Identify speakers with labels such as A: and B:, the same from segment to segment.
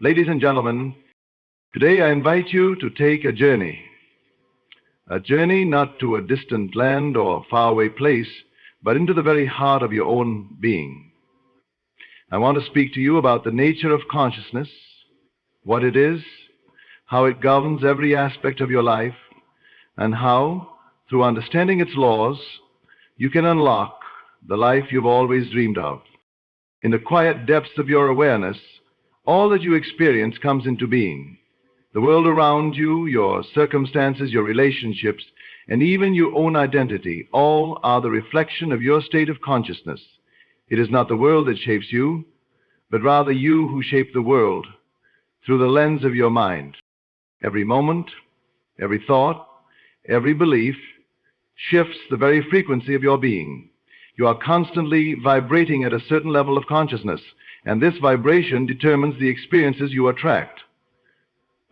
A: Ladies and gentlemen, today I invite you to take a journey not to a distant land or faraway place, but into the very heart of your own being. I want to speak to you about the nature of consciousness, what it is, how it governs every aspect of your life, and how, through understanding its laws, you can unlock the life you've always dreamed of. In the quiet depths of your awareness, all that you experience comes into being. The world around you, your circumstances, your relationships, and even your own identity, all are the reflection of your state of consciousness. It is not the world that shapes you, but rather you who shape the world through the lens of your mind. Every moment, every thought, every belief shifts the very frequency of your being. You are constantly vibrating at a certain level of consciousness, and this vibration determines the experiences you attract.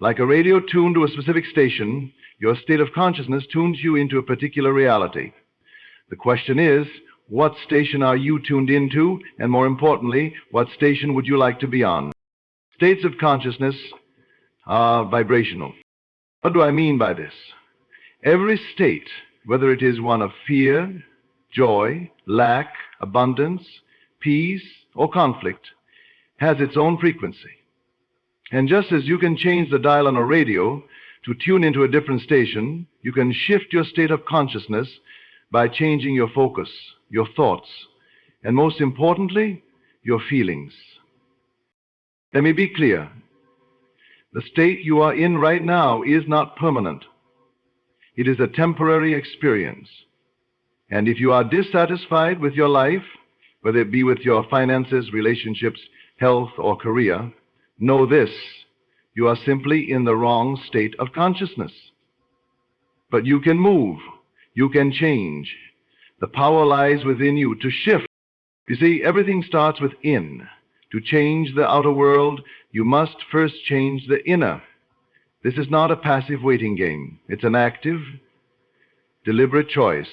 A: Like a radio tuned to a specific station, your state of consciousness tunes you into a particular reality. The question is, what station are you tuned into, and more importantly, what station would you like to be on? States of consciousness are vibrational. What do I mean by this? Every state, whether it is one of fear, joy, lack, abundance, peace, or conflict, has its own frequency. And just as you can change the dial on a radio to tune into a different station, you can shift your state of consciousness by changing your focus, your thoughts, and most importantly, your feelings. Let me be clear. The state you are in right now is not permanent. It is a temporary experience. And if you are dissatisfied with your life, whether it be with your finances, relationships, health, or career, know this: you are simply in the wrong state of consciousness. But you can move. You can change. The power lies within you to shift. You see, everything starts within. To change the outer world, you must first change the inner. This is not a passive waiting game. It's an active, deliberate choice.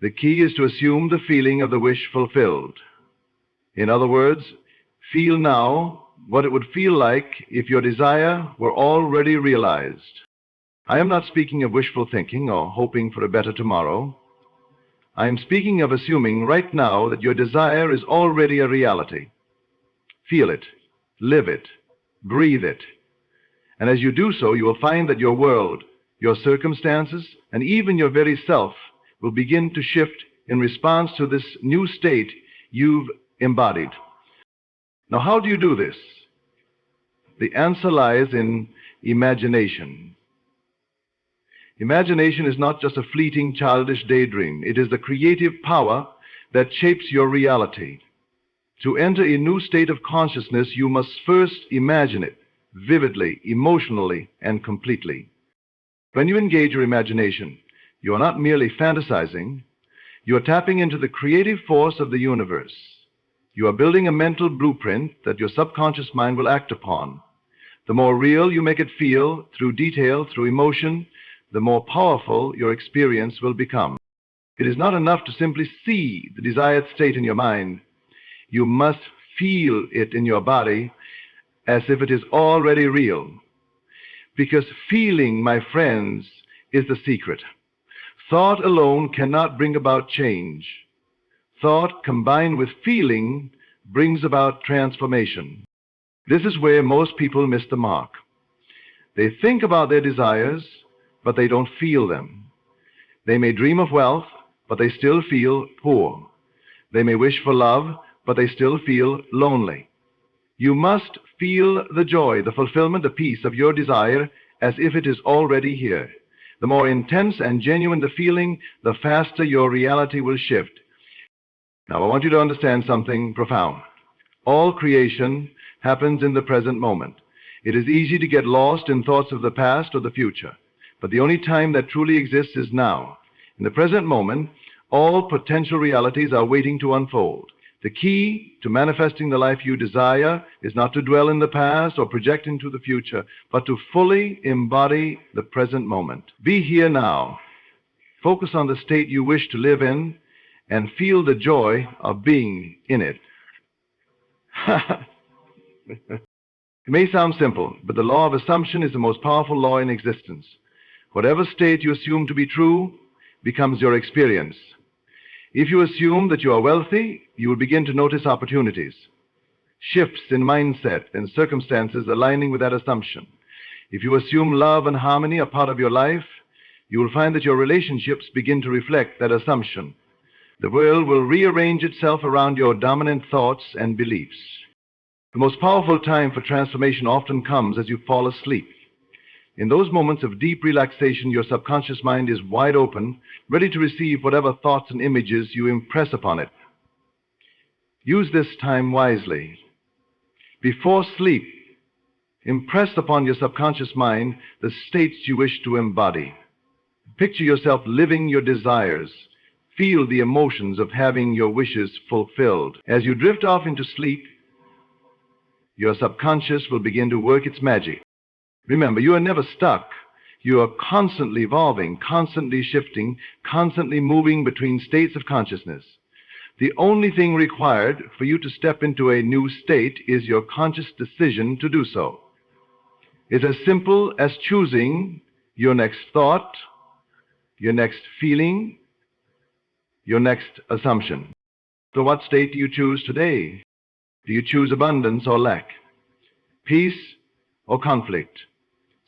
A: The key is to assume the feeling of the wish fulfilled. In other words, feel now what it would feel like if your desire were already realized. I am not speaking of wishful thinking or hoping for a better tomorrow. I am speaking of assuming right now that your desire is already a reality. Feel it, live it, breathe it. And as you do so, you will find that your world, your circumstances, and even your very self will begin to shift in response to this new state you've embodied. Now, how do you do this? The answer lies in imagination. Imagination is not just a fleeting, childish daydream. It is the creative power that shapes your reality. To enter a new state of consciousness, you must first imagine it vividly, emotionally, and completely. When you engage your imagination, you are not merely fantasizing. You are tapping into the creative force of the universe. You are building a mental blueprint that your subconscious mind will act upon. The more real you make it feel through detail, through emotion, the more powerful your experience will become. It is not enough to simply see the desired state in your mind. You must feel it in your body as if it is already real. Because feeling, my friends, is the secret. Thought alone cannot bring about change. Thought combined with feeling brings about transformation. This is where most people miss the mark. They think about their desires, but they don't feel them. They may dream of wealth, but they still feel poor. They may wish for love, but they still feel lonely. You must feel the joy, the fulfillment, the peace of your desire as if it is already here. The more intense and genuine the feeling, the faster your reality will shift. Now, I want you to understand something profound. All creation happens in the present moment. It is easy to get lost in thoughts of the past or the future, but the only time that truly exists is now. In the present moment, all potential realities are waiting to unfold. The key to manifesting the life you desire is not to dwell in the past or project into the future, but to fully embody the present moment. Be here now. Focus on the state you wish to live in and feel the joy of being in it. It may sound simple, but the law of assumption is the most powerful law in existence. Whatever state you assume to be true becomes your experience. If you assume that you are wealthy, you will begin to notice opportunities, shifts in mindset and circumstances aligning with that assumption. If you assume love and harmony are part of your life, you will find that your relationships begin to reflect that assumption. The world will rearrange itself around your dominant thoughts and beliefs. The most powerful time for transformation often comes as you fall asleep. In those moments of deep relaxation, your subconscious mind is wide open, ready to receive whatever thoughts and images you impress upon it. Use this time wisely. Before sleep, impress upon your subconscious mind the states you wish to embody. Picture yourself living your desires. Feel the emotions of having your wishes fulfilled. As you drift off into sleep, your subconscious will begin to work its magic. Remember, you are never stuck. You are constantly evolving, constantly shifting, constantly moving between states of consciousness. The only thing required for you to step into a new state is your conscious decision to do so. It's as simple as choosing your next thought, your next feeling, your next assumption. So what state do you choose today? Do you choose abundance or lack? Peace or conflict?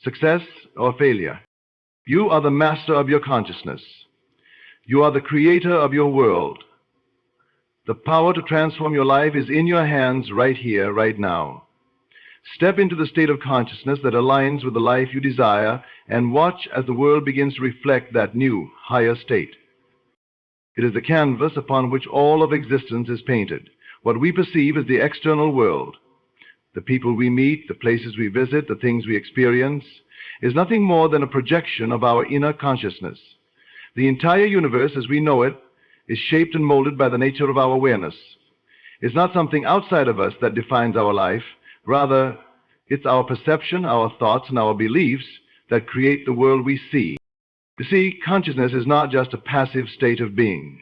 A: Success or failure? You are the master of your consciousness. You are the creator of your world. The power to transform your life is in your hands right here, right now. Step into the state of consciousness that aligns with the life you desire and watch as the world begins to reflect that new, higher state. It is the canvas upon which all of existence is painted. What we perceive as the external world, the people we meet, the places we visit, the things we experience, is nothing more than a projection of our inner consciousness. The entire universe as we know it is shaped and molded by the nature of our awareness. It's not something outside of us that defines our life. Rather, it's our perception, our thoughts, and our beliefs that create the world we see. You see, consciousness is not just a passive state of being.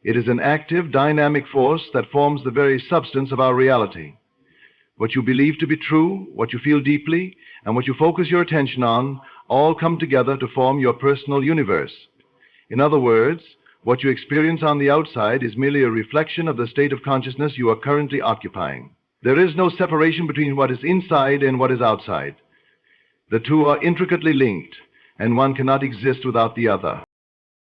A: It is an active, dynamic force that forms the very substance of our reality. What you believe to be true, what you feel deeply, and what you focus your attention on all come together to form your personal universe. In other words, what you experience on the outside is merely a reflection of the state of consciousness you are currently occupying. There is no separation between what is inside and what is outside. The two are intricately linked, and one cannot exist without the other.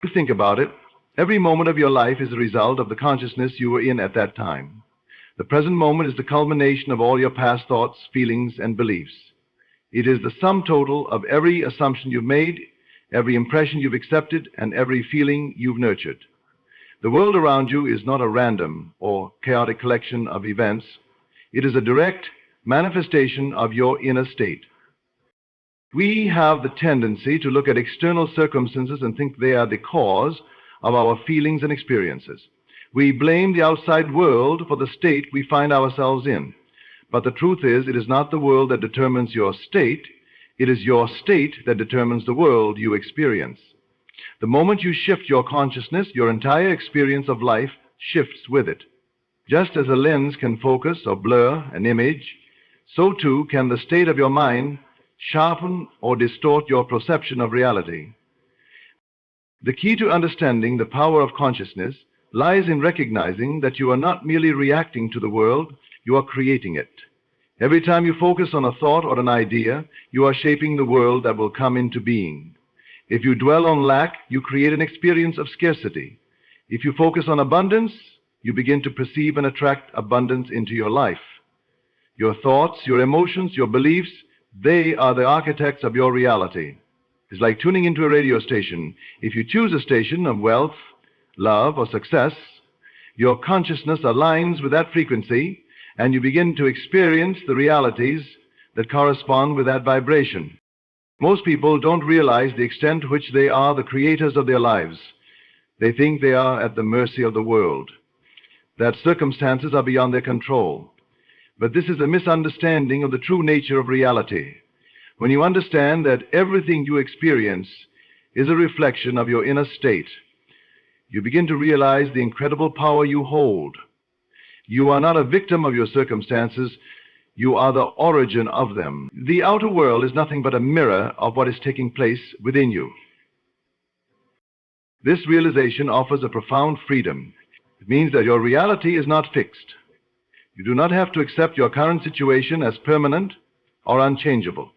A: If you think about it, every moment of your life is a result of the consciousness you were in at that time. The present moment is the culmination of all your past thoughts, feelings, and beliefs. It is the sum total of every assumption you've made, every impression you've accepted, and every feeling you've nurtured. The world around you is not a random or chaotic collection of events. It is a direct manifestation of your inner state. We have the tendency to look at external circumstances and think they are the cause of our feelings and experiences. We blame the outside world for the state we find ourselves in. But the truth is, it is not the world that determines your state. It is your state that determines the world you experience. The moment you shift your consciousness, your entire experience of life shifts with it. Just as a lens can focus or blur an image, so too can the state of your mind sharpen or distort your perception of reality. The key to understanding the power of consciousness lies in recognizing that you are not merely reacting to the world, you are creating it. Every time you focus on a thought or an idea, you are shaping the world that will come into being. If you dwell on lack, you create an experience of scarcity. If you focus on abundance, you begin to perceive and attract abundance into your life. Your thoughts, your emotions, your beliefs, they are the architects of your reality. It's like tuning into a radio station. If you choose a station of wealth, love, or success, your consciousness aligns with that frequency, and you begin to experience the realities that correspond with that vibration. Most people don't realize the extent to which they are the creators of their lives. They think they are at the mercy of the world, that circumstances are beyond their control. But this is a misunderstanding of the true nature of reality. When you understand that everything you experience is a reflection of your inner state, you begin to realize the incredible power you hold. You are not a victim of your circumstances. You are the origin of them. The outer world is nothing but a mirror of what is taking place within you. This realization offers a profound freedom. It means that your reality is not fixed. You do not have to accept your current situation as permanent or unchangeable.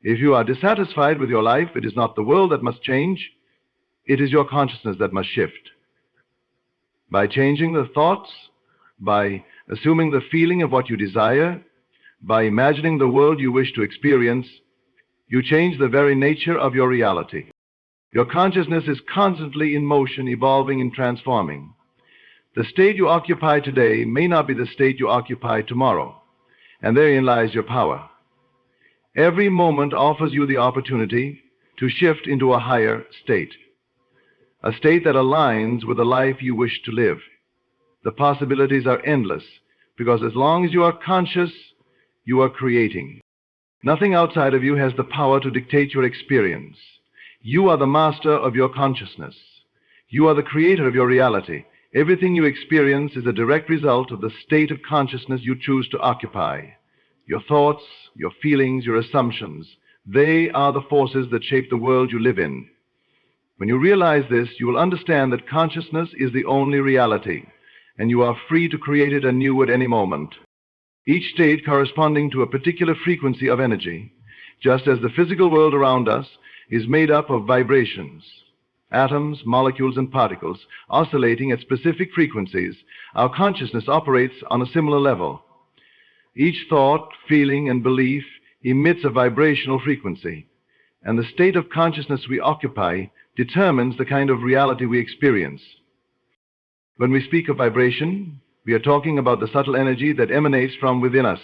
A: If you are dissatisfied with your life, it is not the world that must change, it is your consciousness that must shift. By changing the thoughts, by assuming the feeling of what you desire, by imagining the world you wish to experience, you change the very nature of your reality. Your consciousness is constantly in motion, evolving and transforming. The state you occupy today may not be the state you occupy tomorrow, and therein lies your power. Every moment offers you the opportunity to shift into a higher state, a state that aligns with the life you wish to live. The possibilities are endless, because as long as you are conscious, you are creating. Nothing outside of you has the power to dictate your experience. You are the master of your consciousness. You are the creator of your reality. Everything you experience is a direct result of the state of consciousness you choose to occupy. Your thoughts, your feelings, your assumptions, they are the forces that shape the world you live in. When you realize this, you will understand that consciousness is the only reality, and you are free to create it anew at any moment. Each state corresponding to a particular frequency of energy, just as the physical world around us is made up of vibrations, atoms, molecules, and particles oscillating at specific frequencies. Our consciousness operates on a similar level. Each thought, feeling, and belief emits a vibrational frequency, and the state of consciousness we occupy determines the kind of reality we experience. When we speak of vibration, we are talking about the subtle energy that emanates from within us.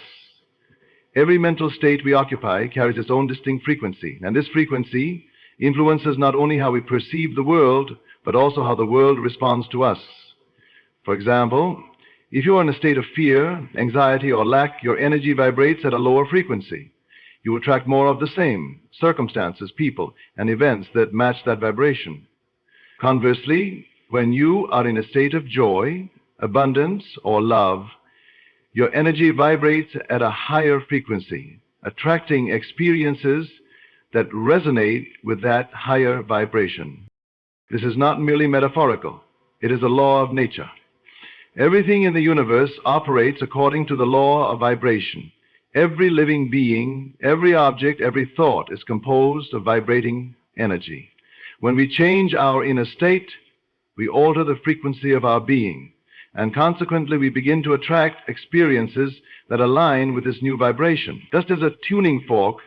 A: Every mental state we occupy carries its own distinct frequency, and this frequency influences not only how we perceive the world, but also how the world responds to us. For example, if you are in a state of fear, anxiety, or lack, your energy vibrates at a lower frequency. You attract more of the same circumstances, people, and events that match that vibration. Conversely, when you are in a state of joy, abundance, or love, your energy vibrates at a higher frequency, attracting experiences that resonate with that higher vibration. This is not merely metaphorical. It is a law of nature. Everything in the universe operates according to the law of vibration. Every living being, every object, every thought is composed of vibrating energy. When we change our inner state, we alter the frequency of our being, and consequently we begin to attract experiences that align with this new vibration. Just as a tuning fork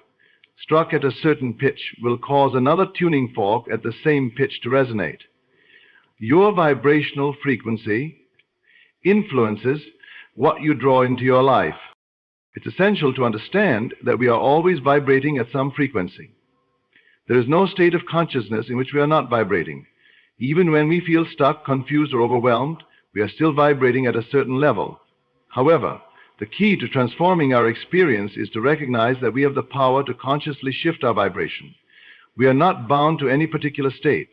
A: struck at a certain pitch will cause another tuning fork at the same pitch to resonate. Your vibrational frequency influences what you draw into your life. It's essential to understand that we are always vibrating at some frequency. There is no state of consciousness in which we are not vibrating. Even when we feel stuck, confused, or overwhelmed, we are still vibrating at a certain level. However, the key to transforming our experience is to recognize that we have the power to consciously shift our vibration. We are not bound to any particular state.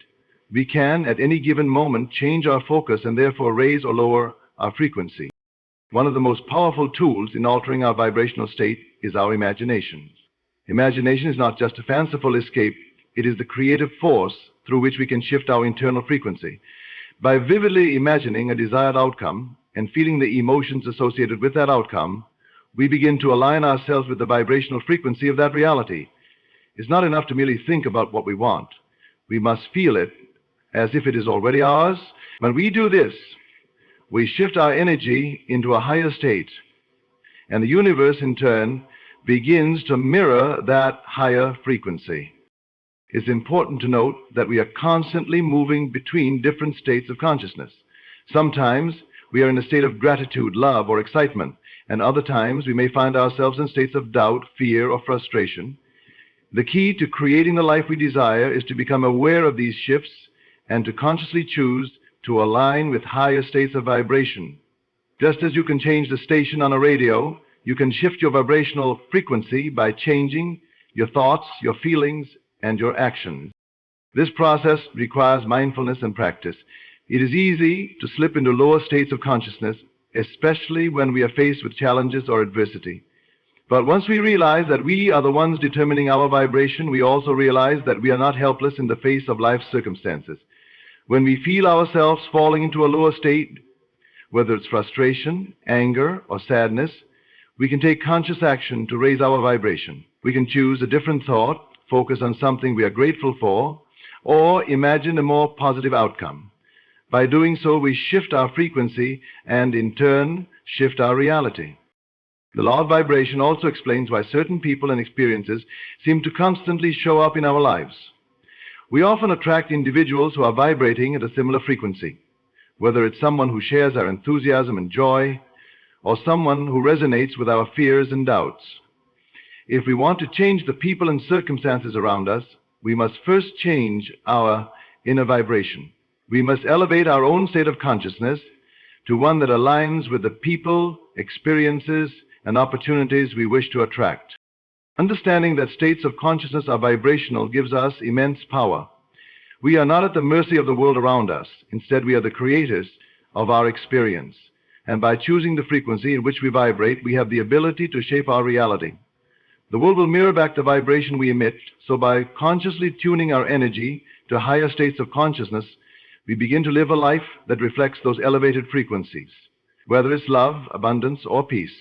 A: We can, at any given moment, change our focus and therefore raise or lower our frequency. One of the most powerful tools in altering our vibrational state is our imagination. Imagination is not just a fanciful escape, it is the creative force through which we can shift our internal frequency. By vividly imagining a desired outcome and feeling the emotions associated with that outcome, we begin to align ourselves with the vibrational frequency of that reality. It's not enough to merely think about what we want. We must feel it as if it is already ours. When we do this, we shift our energy into a higher state, and the universe in turn begins to mirror that higher frequency. It's important to note that we are constantly moving between different states of consciousness. Sometimes we are in a state of gratitude, love, or excitement, and other times we may find ourselves in states of doubt, fear, or frustration. The key to creating the life we desire is to become aware of these shifts and to consciously choose to align with higher states of vibration. Just as you can change the station on a radio, you can shift your vibrational frequency by changing your thoughts, your feelings, and your actions. This process requires mindfulness and practice. It is easy to slip into lower states of consciousness, especially when we are faced with challenges or adversity. But once we realize that we are the ones determining our vibration, we also realize that we are not helpless in the face of life's circumstances. When we feel ourselves falling into a lower state, whether it's frustration, anger, or sadness, we can take conscious action to raise our vibration. We can choose a different thought, focus on something we are grateful for, or imagine a more positive outcome. By doing so, we shift our frequency and, in turn, shift our reality. The law of vibration also explains why certain people and experiences seem to constantly show up in our lives. We often attract individuals who are vibrating at a similar frequency, whether it's someone who shares our enthusiasm and joy, or someone who resonates with our fears and doubts. If we want to change the people and circumstances around us, we must first change our inner vibration. We must elevate our own state of consciousness to one that aligns with the people, experiences, and opportunities we wish to attract. Understanding that states of consciousness are vibrational gives us immense power. We are not at the mercy of the world around us. Instead, we are the creators of our experience. And by choosing the frequency in which we vibrate, we have the ability to shape our reality. The world will mirror back the vibration we emit, so by consciously tuning our energy to higher states of consciousness, we begin to live a life that reflects those elevated frequencies, whether it's love, abundance, or peace.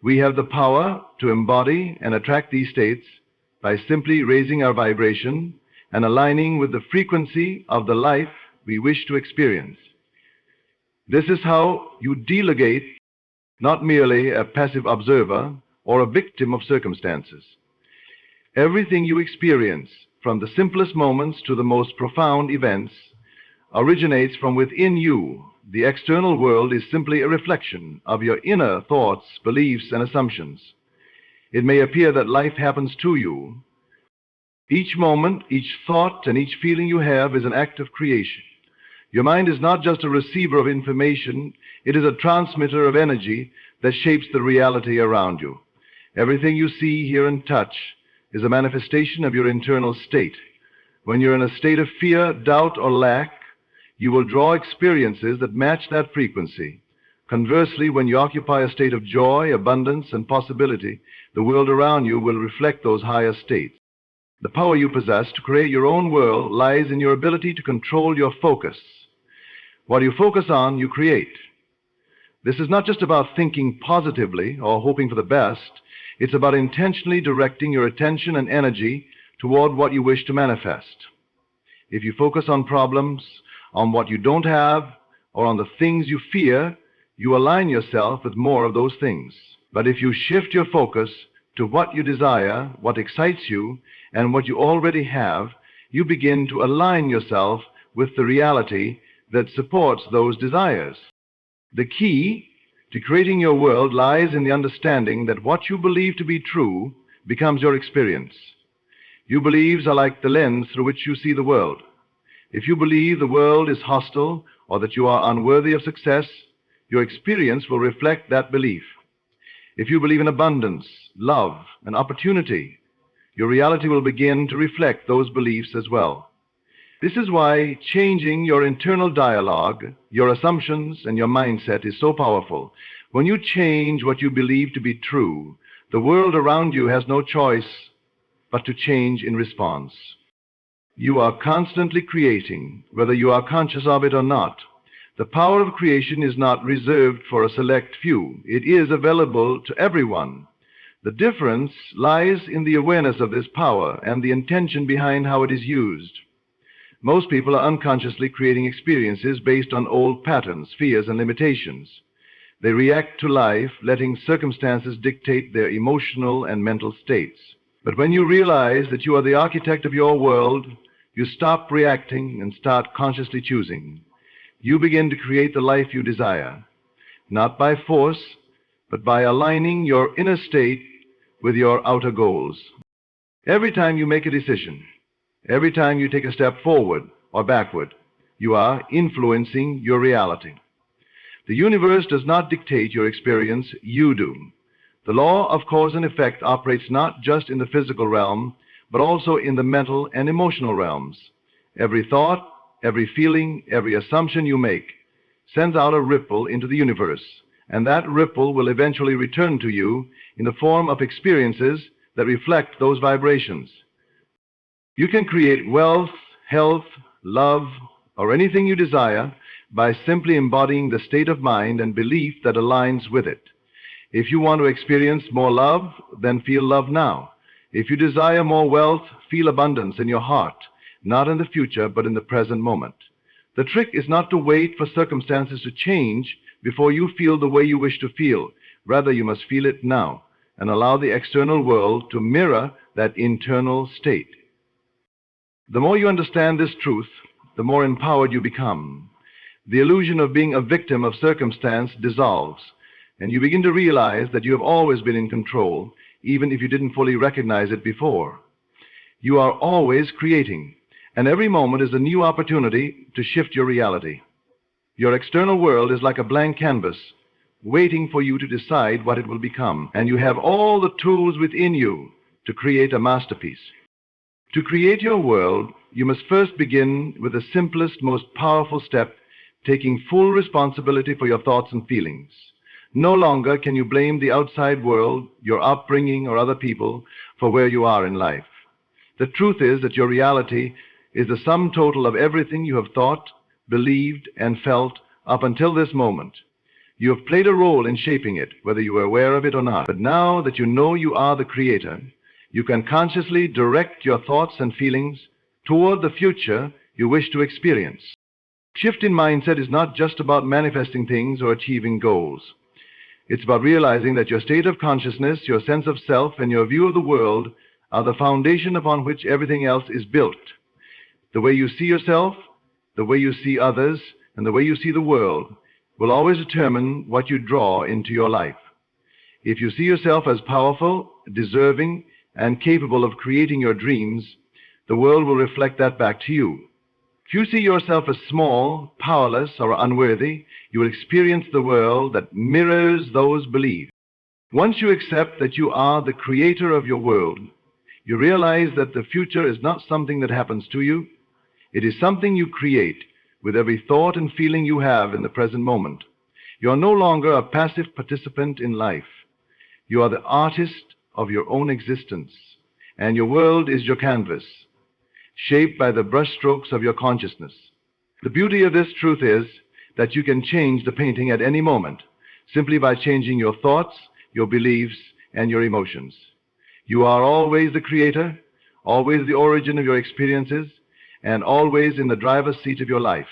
A: We have the power to embody and attract these states by simply raising our vibration and aligning with the frequency of the life we wish to experience. This is how you delegate, not merely a passive observer or a victim of circumstances. Everything you experience, from the simplest moments to the most profound events, originates from within you. The external world is simply a reflection of your inner thoughts, beliefs, and assumptions. It may appear that life happens to you. Each moment, each thought, and each feeling you have is an act of creation. Your mind is not just a receiver of information, it is a transmitter of energy that shapes the reality around you. Everything you see, hear, and touch is a manifestation of your internal state. When you're in a state of fear, doubt, or lack, you will draw experiences that match that frequency. Conversely, when you occupy a state of joy, abundance, and possibility, the world around you will reflect those higher states. The power you possess to create your own world lies in your ability to control your focus. What you focus on, you create. This is not just about thinking positively or hoping for the best. It's about intentionally directing your attention and energy toward what you wish to manifest. If you focus on problems, on what you don't have, or on the things you fear, you align yourself with more of those things. But if you shift your focus to what you desire, what excites you, and what you already have, you begin to align yourself with the reality that supports those desires. The key to creating your world lies in the understanding that what you believe to be true becomes your experience. Your beliefs are like the lens through which you see the world. If you believe the world is hostile or that you are unworthy of success, your experience will reflect that belief. If you believe in abundance, love, and opportunity, your reality will begin to reflect those beliefs as well. This is why changing your internal dialogue, your assumptions, and your mindset is so powerful. When you change what you believe to be true, the world around you has no choice but to change in response. You are constantly creating, whether you are conscious of it or not. The power of creation is not reserved for a select few. It is available to everyone. The difference lies in the awareness of this power and the intention behind how it is used. Most people are unconsciously creating experiences based on old patterns, fears, and limitations. They react to life, letting circumstances dictate their emotional and mental states. But when you realize that you are the architect of your world, you stop reacting and start consciously choosing. You begin to create the life you desire, not by force, but by aligning your inner state with your outer goals. Every time you make a decision, every time you take a step forward or backward, you are influencing your reality. The universe does not dictate your experience, you do. The law of cause and effect operates not just in the physical realm, but also in the mental and emotional realms. Every thought, every feeling, every assumption you make sends out a ripple into the universe, and that ripple will eventually return to you in the form of experiences that reflect those vibrations. You can create wealth, health, love, or anything you desire by simply embodying the state of mind and belief that aligns with it. If you want to experience more love, then feel love now. If you desire more wealth, feel abundance in your heart, not in the future, but in the present moment. The trick is not to wait for circumstances to change before you feel the way you wish to feel. Rather, you must feel it now and allow the external world to mirror that internal state. The more you understand this truth, the more empowered you become. The illusion of being a victim of circumstance dissolves, and you begin to realize that you have always been in control, even if you didn't fully recognize it before. You are always creating, and every moment is a new opportunity to shift your reality. Your external world is like a blank canvas, waiting for you to decide what it will become, and you have all the tools within you to create a masterpiece. To create your world, you must first begin with the simplest, most powerful step, taking full responsibility for your thoughts and feelings. No longer can you blame the outside world, your upbringing, or other people for where you are in life. The truth is that your reality is the sum total of everything you have thought, believed, and felt up until this moment. You have played a role in shaping it, whether you were aware of it or not. But now that you know you are the creator, you can consciously direct your thoughts and feelings toward the future you wish to experience. Shift in mindset is not just about manifesting things or achieving goals. It's about realizing that your state of consciousness, your sense of self, and your view of the world are the foundation upon which everything else is built. The way you see yourself, the way you see others, and the way you see the world will always determine what you draw into your life. If you see yourself as powerful, deserving, and capable of creating your dreams, the world will reflect that back to you. If you see yourself as small, powerless, or unworthy, you will experience the world that mirrors those beliefs. Once you accept that you are the creator of your world, you realize that the future is not something that happens to you. It is something you create with every thought and feeling you have in the present moment. You are no longer a passive participant in life. You are the artist of your own existence, and your world is your canvas, shaped by the brushstrokes of your consciousness. The beauty of this truth is that you can change the painting at any moment, simply by changing your thoughts, your beliefs, and your emotions. You are always the creator, always the origin of your experiences, and always in the driver's seat of your life.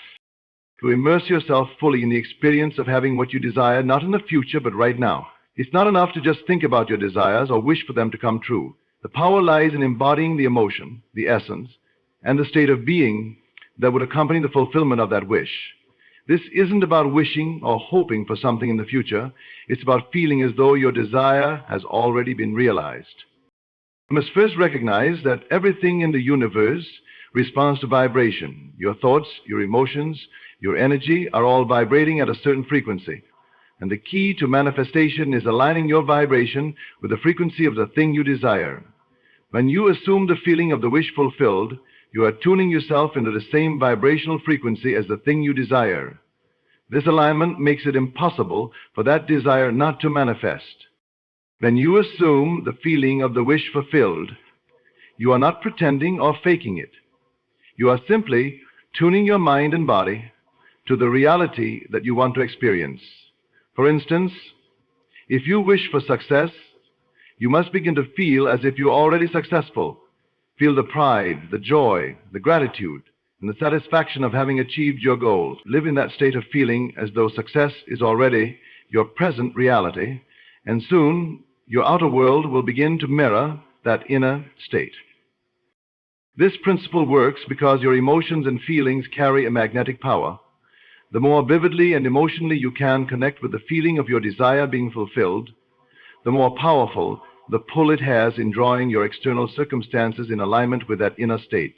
A: To immerse yourself fully in the experience of having what you desire, not in the future, but right now. It's not enough to just think about your desires or wish for them to come true. The power lies in embodying the emotion, the essence, and the state of being that would accompany the fulfillment of that wish. This isn't about wishing or hoping for something in the future. It's about feeling as though your desire has already been realized. You must first recognize that everything in the universe responds to vibration. Your thoughts, your emotions, your energy are all vibrating at a certain frequency. And the key to manifestation is aligning your vibration with the frequency of the thing you desire. When you assume the feeling of the wish fulfilled, you are tuning yourself into the same vibrational frequency as the thing you desire. This alignment makes it impossible for that desire not to manifest. When you assume the feeling of the wish fulfilled, you are not pretending or faking it. You are simply tuning your mind and body to the reality that you want to experience. For instance, if you wish for success, you must begin to feel as if you're already successful. Feel the pride, the joy, the gratitude, and the satisfaction of having achieved your goals. Live in that state of feeling as though success is already your present reality, and soon your outer world will begin to mirror that inner state. This principle works because your emotions and feelings carry a magnetic power. The more vividly and emotionally you can connect with the feeling of your desire being fulfilled, the more powerful the pull it has in drawing your external circumstances in alignment with that inner state.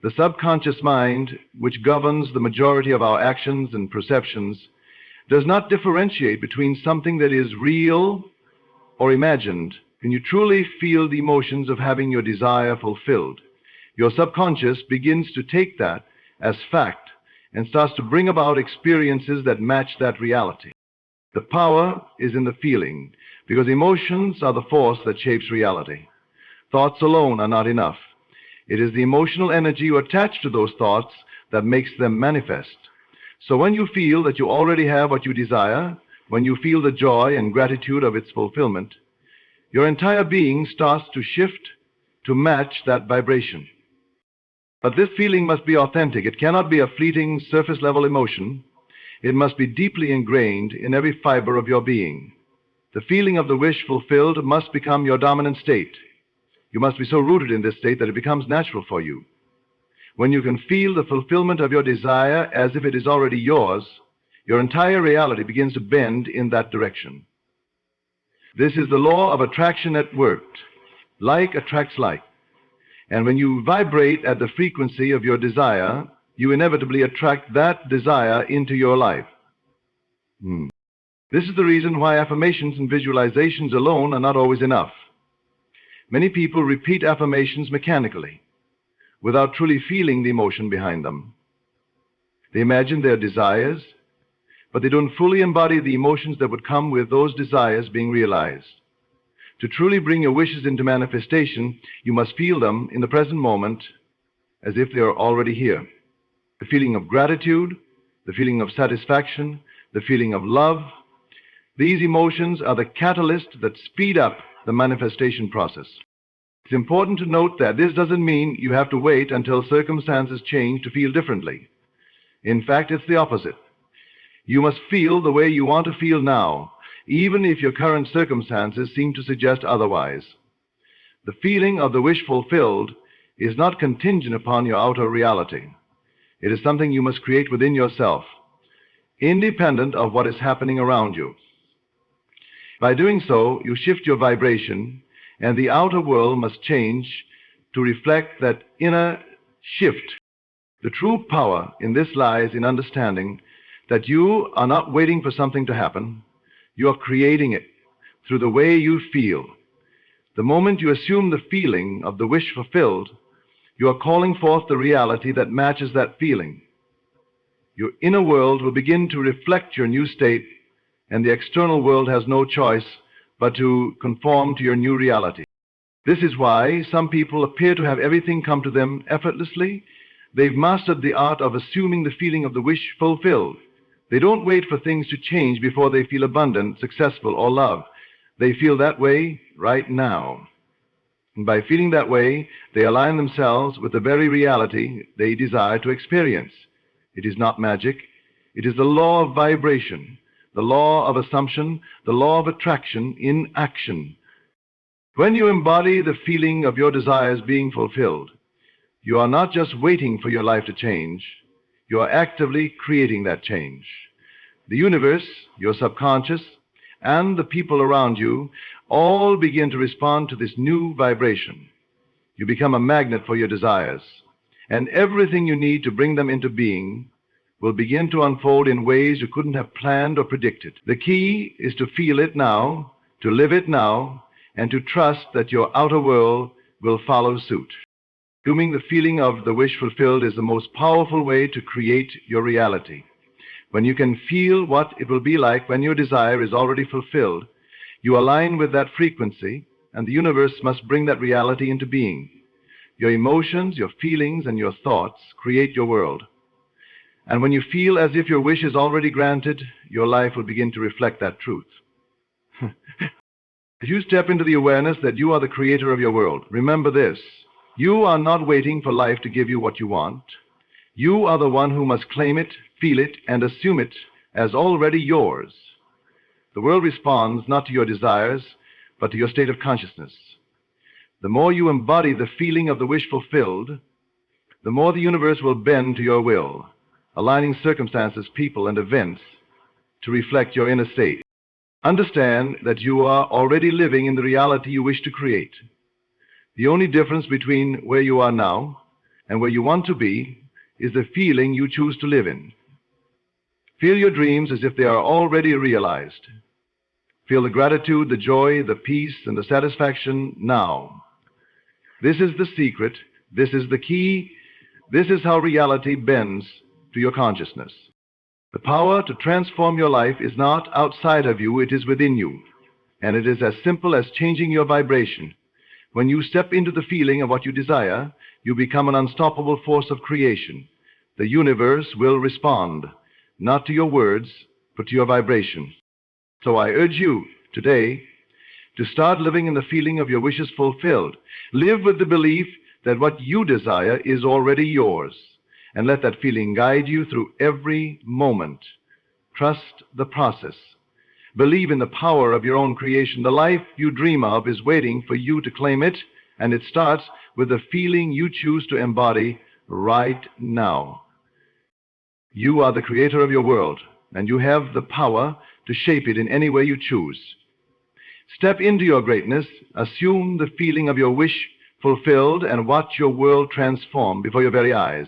A: The subconscious mind, which governs the majority of our actions and perceptions, does not differentiate between something that is real or imagined. When you truly feel the emotions of having your desire fulfilled, your subconscious begins to take that as fact and starts to bring about experiences that match that reality. The power is in the feeling, because emotions are the force that shapes reality. Thoughts alone are not enough. It is the emotional energy you attach to those thoughts that makes them manifest. So when you feel that you already have what you desire, when you feel the joy and gratitude of its fulfillment, your entire being starts to shift to match that vibration. But this feeling must be authentic. It cannot be a fleeting, surface-level emotion. It must be deeply ingrained in every fiber of your being. The feeling of the wish fulfilled must become your dominant state. You must be so rooted in this state that it becomes natural for you. When you can feel the fulfillment of your desire as if it is already yours, your entire reality begins to bend in that direction. This is the law of attraction at work. Like attracts like. And when you vibrate at the frequency of your desire, you inevitably attract that desire into your life. This is the reason why affirmations and visualizations alone are not always enough. Many people repeat affirmations mechanically, without truly feeling the emotion behind them. They imagine their desires, but they don't fully embody the emotions that would come with those desires being realized. To truly bring your wishes into manifestation, you must feel them in the present moment as if they are already here. The feeling of gratitude, the feeling of satisfaction, the feeling of love, these emotions are the catalyst that speed up the manifestation process. It's important to note that this doesn't mean you have to wait until circumstances change to feel differently. In fact, it's the opposite. You must feel the way you want to feel now, even if your current circumstances seem to suggest otherwise. The feeling of the wish fulfilled is not contingent upon your outer reality. It is something you must create within yourself, independent of what is happening around you. By doing so, you shift your vibration, and the outer world must change to reflect that inner shift. The true power in this lies in understanding that you are not waiting for something to happen. You are creating it through the way you feel. The moment you assume the feeling of the wish fulfilled, you are calling forth the reality that matches that feeling. Your inner world will begin to reflect your new state, and the external world has no choice but to conform to your new reality. This is why some people appear to have everything come to them effortlessly. They've mastered the art of assuming the feeling of the wish fulfilled. They don't wait for things to change before they feel abundant, successful, or love. They feel that way right now. And by feeling that way, they align themselves with the very reality they desire to experience. It is not magic. It is the law of vibration, the law of assumption, the law of attraction in action. When you embody the feeling of your desires being fulfilled, you are not just waiting for your life to change. You are actively creating that change. The universe, your subconscious, and the people around you all begin to respond to this new vibration. You become a magnet for your desires, and everything you need to bring them into being will begin to unfold in ways you couldn't have planned or predicted. The key is to feel it now, to live it now, and to trust that your outer world will follow suit. Assuming the feeling of the wish fulfilled is the most powerful way to create your reality. When you can feel what it will be like when your desire is already fulfilled, you align with that frequency, and the universe must bring that reality into being. Your emotions, your feelings, and your thoughts create your world. And when you feel as if your wish is already granted, your life will begin to reflect that truth. As you step into the awareness that you are the creator of your world, remember this: you are not waiting for life to give you what you want. You are the one who must claim it, feel it, and assume it as already yours. The world responds not to your desires, but to your state of consciousness. The more you embody the feeling of the wish fulfilled, the more the universe will bend to your will, aligning circumstances, people, and events to reflect your inner state. Understand that you are already living in the reality you wish to create. The only difference between where you are now and where you want to be is the feeling you choose to live in. Feel your dreams as if they are already realized. Feel the gratitude, the joy, the peace, and the satisfaction now. This is the secret. This is the key. This is how reality bends to your consciousness. The power to transform your life is not outside of you, it is within you. And it is as simple as changing your vibration. When you step into the feeling of what you desire, you become an unstoppable force of creation. The universe will respond, not to your words, but to your vibration. So I urge you today to start living in the feeling of your wishes fulfilled. Live with the belief that what you desire is already yours, and let that feeling guide you through every moment. Trust the process. Believe in the power of your own creation. The life you dream of is waiting for you to claim it, and it starts with the feeling you choose to embody right now. You are the creator of your world, and you have the power to shape it in any way you choose. Step into your greatness, assume the feeling of your wish fulfilled, and watch your world transform before your very eyes.